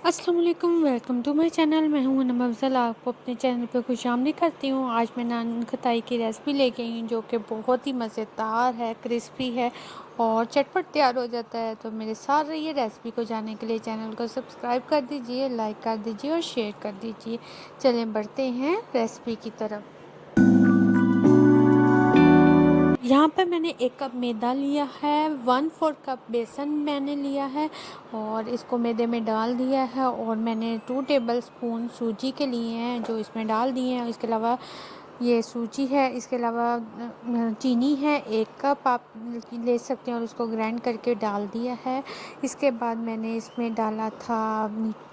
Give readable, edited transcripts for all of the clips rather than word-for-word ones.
अस्सलाम वालेकुम, welcome to my channel. मैं हूं नम अफ़ज़ल, आपको अपने चैनल पे खुशामदीद करती हूं। आज मैं नान खताई की रेसिपी लेके आई हूं जो कि बहुत ही मज़ेदार है, क्रिस्पी है और चटपट तैयार हो जाता है। तो मेरे साथ रहिए। रेसिपी को जानने के लिए चैनल को सब्सक्राइब कर दीजिए, लाइक कर दीजिए और शेयर कर दीजिए। चलें बढ़ते हैं रेसिपी की तरफ। यहाँ पर मैंने 1 कप मैदा लिया है, 1/4 कप बेसन मैंने लिया है और इसको मैदे में डाल दिया है। और मैंने 2 टेबलस्पून सूजी के लिए हैं जो इसमें डाल दिए हैं। इसके अलावा ये सूजी है, इसके अलावा चीनी है, 1 कप आप ले सकते हैं और उसको ग्राइंड करके डाल दिया है। इसके बाद मैंने इसमें डाला था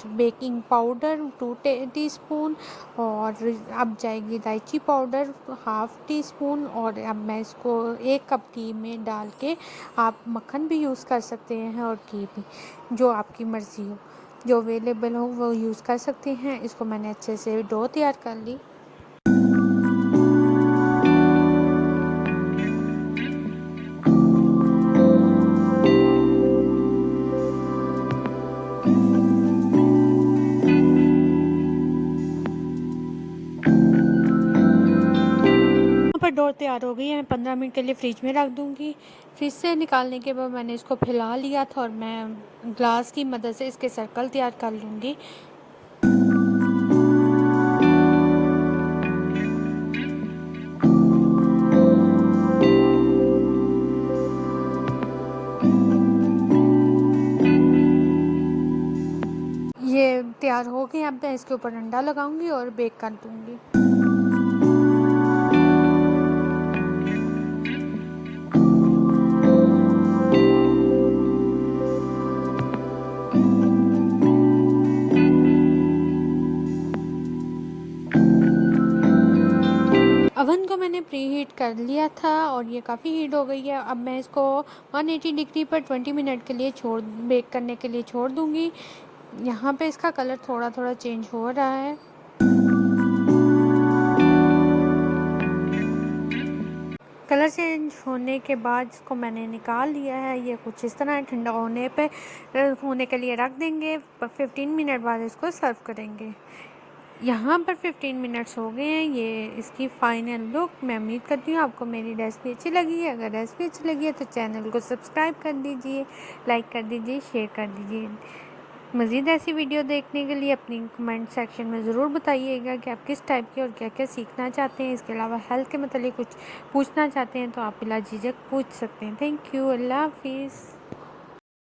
बेकिंग पाउडर 2 टीस्पून और अब जाएगी इलायची पाउडर 1/2 टीस्पून। और अब मैं इसको 1 कप घी में डाल के, आप मक्खन भी यूज़ कर सकते हैं और घी भी, जो आपकी मर्ज़ी हो, जो अवेलेबल हो वो यूज़ कर सकते हैं। इसको मैंने अच्छे से डो तैयार कर ली। यहाँ पर डो तैयार हो गई है। मैं 15 मिनट के लिए फ्रिज में रख दूँगी। फ्रिज से निकालने के बाद मैंने इसको फैला लिया था और मैं ग्लास की मदद से इसके सर्कल तैयार कर लूँगी। ये तैयार हो गए। अब मैं इसके ऊपर अंडा लगाऊंगी और बेक कर दूँगी। अवन को मैंने प्री हीट कर लिया था और ये काफ़ी हीट हो गई है। अब मैं इसको 180 डिग्री पर 20 मिनट के लिए बेक करने के लिए छोड़ दूँगी। यहाँ पे इसका कलर थोड़ा थोड़ा चेंज हो रहा है। कलर चेंज होने के बाद इसको मैंने निकाल लिया है। ये कुछ इस तरह ठंडा होने के लिए रख देंगे। 15 मिनट बाद इसको सर्व करेंगे। यहाँ पर 15 मिनट्स हो गए हैं। ये इसकी फ़ाइनल लुक। मैं उम्मीद करती हूँ आपको मेरी रेसिपी अच्छी लगी है। अगर रेसिपी अच्छी लगी है तो चैनल को सब्सक्राइब कर दीजिए, लाइक कर दीजिए, शेयर कर दीजिए। मज़ीद ऐसी वीडियो देखने के लिए अपनी कमेंट सेक्शन में ज़रूर बताइएगा कि आप किस टाइप की और क्या क्या सीखना चाहते हैं। इसके अलावा हेल्थ के मतलब कुछ पूछना चाहते हैं तो आप बिला झिझक पूछ सकते हैं। Thank you. अल्लाह हाफिज़।